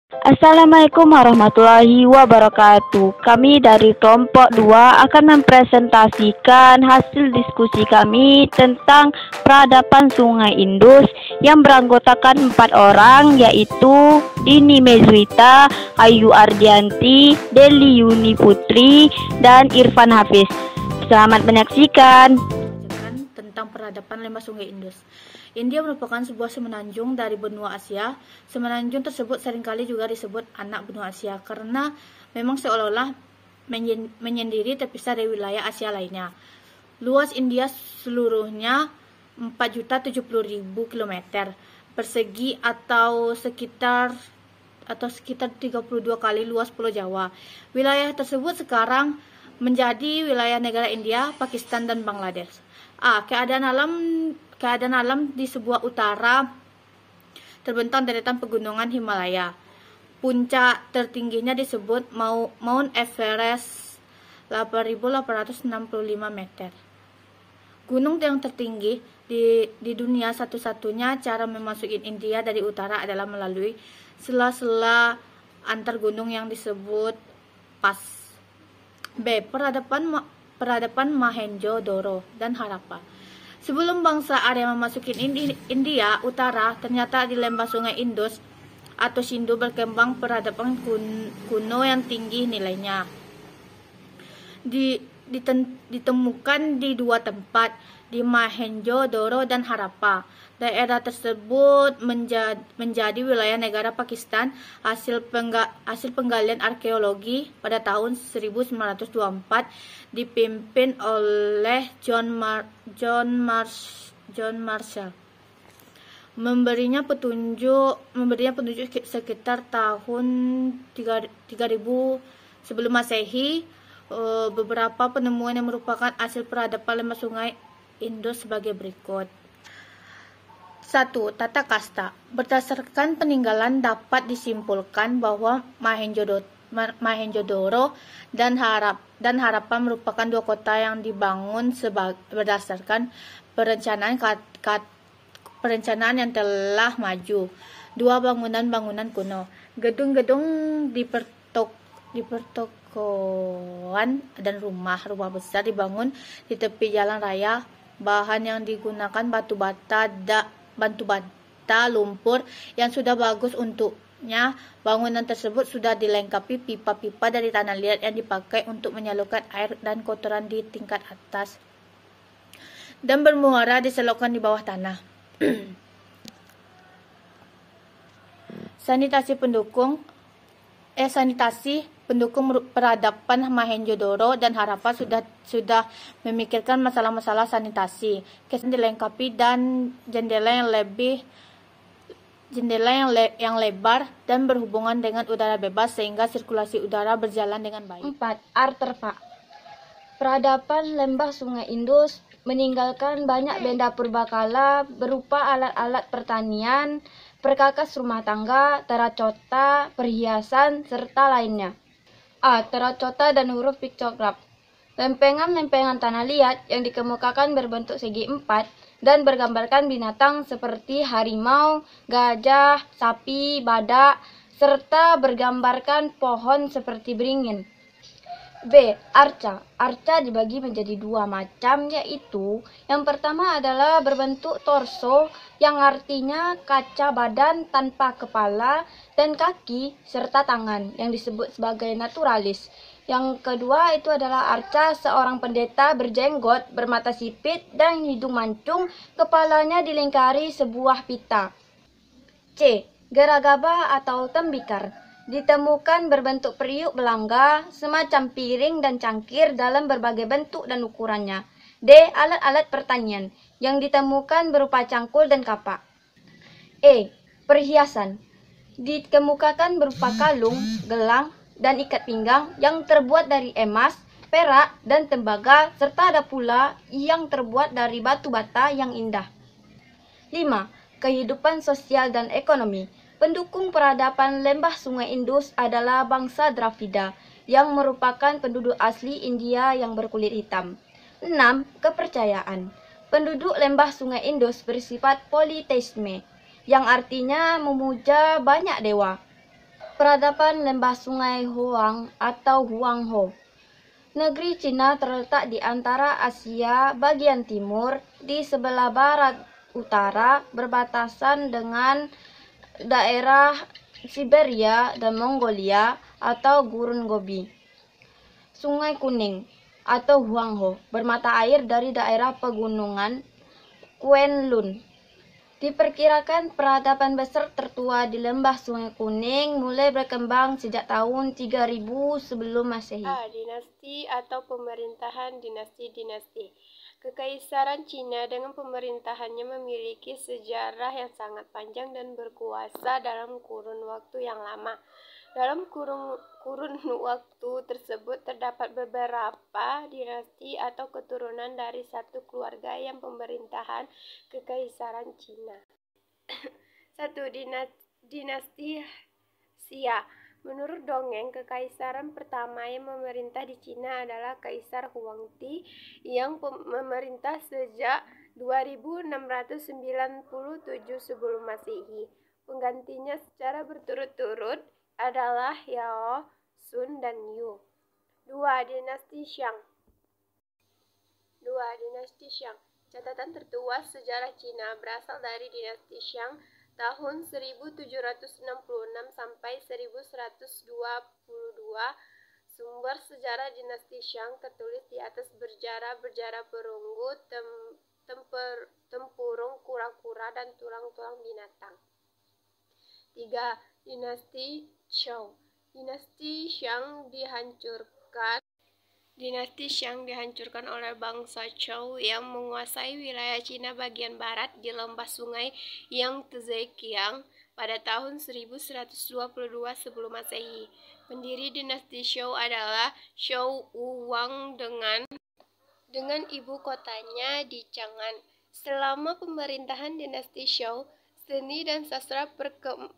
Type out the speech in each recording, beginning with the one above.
Assalamualaikum warahmatullahi wabarakatuh. Kami dari kelompok 2 akan mempresentasikan hasil diskusi kami tentang peradaban Sungai Indus yang beranggotakan 4 orang, yaitu Dini Mezwita, Ayu Ardianti, Deli Yuni Putri, dan Irfan Hafiz. Selamat menyaksikan. Tentang peradaban lembah Sungai Indus. India merupakan sebuah semenanjung dari benua Asia. Semenanjung tersebut seringkali juga disebut anak benua Asia karena memang seolah-olah menyendiri terpisah dari wilayah Asia lainnya. Luas India seluruhnya 4.070.000 km persegi atau sekitar 32 kali luas Pulau Jawa. Wilayah tersebut sekarang menjadi wilayah negara India, Pakistan, dan Bangladesh. Keadaan alam di sebelah utara terbentang deretan pegunungan Himalaya. Puncak tertingginya disebut Mount Everest 8.865 meter. Gunung yang tertinggi di dunia, satu-satunya cara memasuki India dari utara adalah melalui sela-sela antar gunung yang disebut pas. B. Peradaban Mohenjo-daro dan Harappa. Sebelum bangsa Arya memasuki India Utara, ternyata di lembah Sungai Indus atau Sindhu berkembang peradaban kuno yang tinggi nilainya. Ditemukan di 2 tempat, di Mohenjo-daro dan Harappa. Daerah tersebut menjadi wilayah negara Pakistan hasil penggalian arkeologi pada tahun 1924 dipimpin oleh John Marshall. Memberinya petunjuk sekitar tahun 3000 sebelum Masehi. Beberapa penemuan yang merupakan hasil peradaban lembah Sungai Indus sebagai berikut. 1. Tata kasta. Berdasarkan peninggalan dapat disimpulkan bahwa Mohenjo-daro dan Harappa merupakan 2 kota yang dibangun berdasarkan perencanaan yang telah maju. 2 bangunan-bangunan kuno. Gedung-gedung di pertokoan dan rumah besar dibangun di tepi jalan raya. Bahan yang digunakan batu bata, lumpur yang sudah bagus untuknya. Bangunan tersebut sudah dilengkapi pipa-pipa dari tanah liat yang dipakai untuk menyalurkan air dan kotoran di tingkat atas dan bermuara diselokkan di bawah tanah. Sanitasi pendukung peradaban Mohenjo-daro dan Harappa sudah memikirkan masalah-masalah sanitasi. Kesan dilengkapi dan jendela yang lebar dan berhubungan dengan udara bebas sehingga sirkulasi udara berjalan dengan baik. 4. Artefak. Peradaban lembah Sungai Indus meninggalkan banyak benda purbakala berupa alat-alat pertanian, perkakas rumah tangga, terakota, perhiasan, serta lainnya. A. Terakota dan huruf piktograf. Lempengan-lempengan tanah liat yang dikemukakan berbentuk segi 4 dan bergambarkan binatang seperti harimau, gajah, sapi, badak, serta bergambarkan pohon seperti beringin. B. Arca. Arca dibagi menjadi 2 macam, yaitu yang pertama adalah berbentuk torso yang artinya kaca badan tanpa kepala dan kaki serta tangan yang disebut sebagai naturalis. Yang kedua itu adalah arca seorang pendeta berjenggot, bermata sipit dan hidung mancung, kepalanya dilingkari sebuah pita. C. Geragaba atau tembikar. Ditemukan berbentuk periuk belangga, semacam piring dan cangkir dalam berbagai bentuk dan ukurannya. D. Alat-alat pertanian yang ditemukan berupa cangkul dan kapak. E. Perhiasan. Dikemukakan berupa kalung, gelang, dan ikat pinggang yang terbuat dari emas, perak, dan tembaga, serta ada pula yang terbuat dari batu bata yang indah. 5. Kehidupan sosial dan ekonomi. Pendukung peradaban lembah Sungai Indus adalah bangsa Dravida yang merupakan penduduk asli India yang berkulit hitam. 6. Kepercayaan. Penduduk lembah Sungai Indus bersifat politeisme, yang artinya memuja banyak dewa. Peradaban lembah sungai Huang atau Huangho. Negeri Cina terletak di antara Asia bagian timur di sebelah barat utara berbatasan dengan daerah Siberia dan Mongolia atau Gurun Gobi. Sungai Kuning atau Huangho bermata air dari daerah pegunungan Kwenlun. Diperkirakan peradaban besar tertua di lembah Sungai Kuning mulai berkembang sejak tahun 3000 sebelum Masehi. Dinasti atau pemerintahan dinasti-dinasti. Kekaisaran Cina dengan pemerintahannya memiliki sejarah yang sangat panjang dan berkuasa dalam kurun waktu yang lama. Dalam kurun waktu tersebut terdapat beberapa dinasti atau keturunan dari satu keluarga yang pemerintahan Kekaisaran Cina. 1. Dinasti Xia. Menurut dongeng, kekaisaran pertama yang memerintah di Cina adalah Kaisar Huangti yang memerintah sejak 2697 sebelum Masehi. Penggantinya secara berturut-turut adalah Yao, Sun, dan Yu. 2. Dinasti Shang. Catatan tertua sejarah Cina berasal dari dinasti Shang tahun 1766 sampai 1122. Sumber sejarah dinasti Shang tertulis di atas berjara perunggu, tempurung kura-kura, dan tulang-tulang binatang. 3. Dinasti Zhou. Dinasti Shang dihancurkan oleh bangsa Zhou yang menguasai wilayah Cina bagian barat di lembah sungai Yangtze Kiang pada tahun 1122 sebelum Masehi. Pendiri dinasti Zhou adalah Zhou Wuwang dengan ibu kotanya di Chang'an. Selama pemerintahan dinasti Zhou, seni dan sastra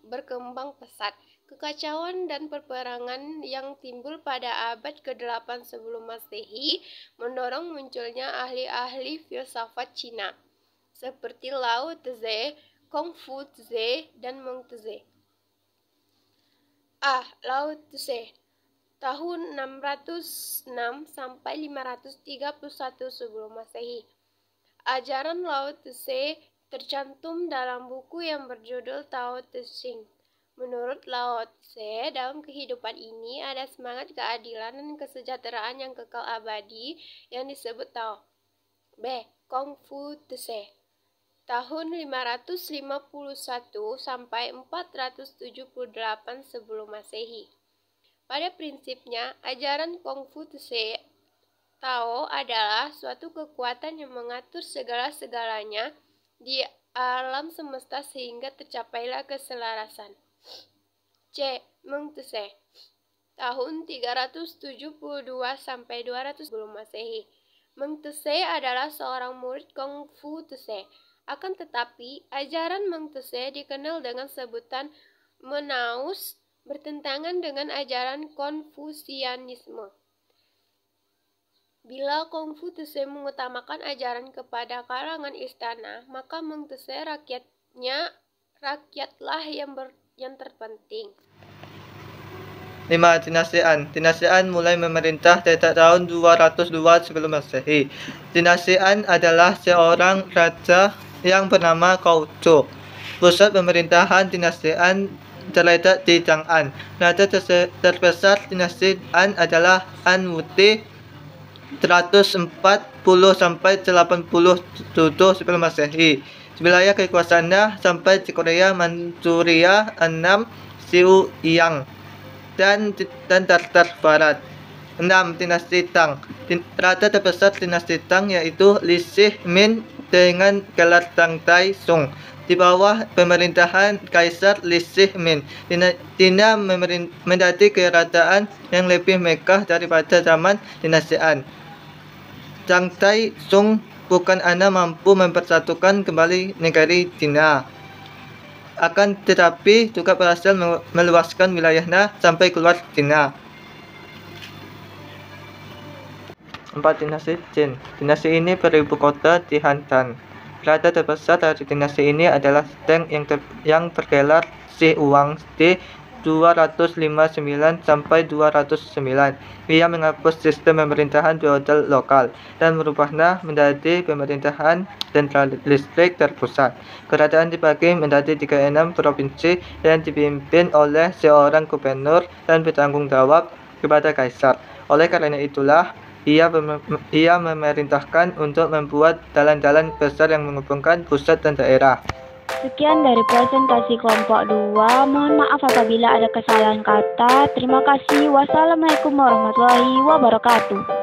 berkembang pesat. Kekacauan dan peperangan yang timbul pada abad ke-8 sebelum Masehi mendorong munculnya ahli-ahli filsafat Cina seperti Lao Tse, Confucius, dan Meng Tse. Lao Tse tahun 606 sampai 531 sebelum Masehi. Ajaran Lao Tse tercantum dalam buku yang berjudul Tao Te Ching. Menurut Lao Tse, dalam kehidupan ini ada semangat keadilan dan kesejahteraan yang kekal abadi yang disebut Tao. B. Confucius tahun 551 sampai 478 sebelum Masehi. Pada prinsipnya, ajaran Confucius Tao adalah suatu kekuatan yang mengatur segala-segalanya di alam semesta sehingga tercapailah keselarasan. C. Meng Tse tahun 372 sampai 200 sebelum Masehi. Meng Tse adalah seorang murid Confucius. Akan tetapi, ajaran Meng Tse dikenal dengan sebutan Menaus, bertentangan dengan ajaran Konfusianisme. Bila Confucius mengutamakan ajaran kepada kalangan istana, maka Meng Tse rakyatlah yang terpenting. 5. Dinasti An. Dinasti An mulai memerintah sejak tahun 202 sebelum Masehi. Dinasti An adalah seorang raja yang bernama Cao Zhou. Pusat pemerintahan dinasti An terletak di Chang'an. Raja terbesar dinasti An adalah An Wuti 140 sampai 87 sebelum Masehi. Wilayah kekuasaannya sampai di Korea, Manchuria, 6, Siu-Yang, dan Tartar Barat. 6. Dinasti Tang. Raja terbesar dinasti Tang yaitu Li Shih-min dengan gelar Tang Tai Sung. Di bawah pemerintahan Kaisar Li Shih-min, China menjadi kerajaan yang lebih megah daripada zaman dinasti An. Tang Tai Sung bukan hanya mampu mempersatukan kembali negeri Cina, akan tetapi juga berhasil meluaskan wilayahnya sampai keluar Cina. 4. Dinasti Qin. Dinasti ini beribu kota di Handan. Raja terbesar dari dinasti ini adalah Deng yang bergelar Shi Huangdi 259 sampai 209. Ia menghapus sistem pemerintahan feodal lokal dan merubahnya menjadi pemerintahan sentral listrik terpusat. Kerajaan dibagi menjadi 36 provinsi yang dipimpin oleh seorang gubernur dan bertanggung jawab kepada kaisar. Oleh karena itulah ia memerintahkan untuk membuat jalan-jalan besar yang menghubungkan pusat dan daerah. Sekian dari presentasi kelompok 2. Mohon maaf apabila ada kesalahan kata. Terima kasih. Wassalamualaikum warahmatullahi wabarakatuh.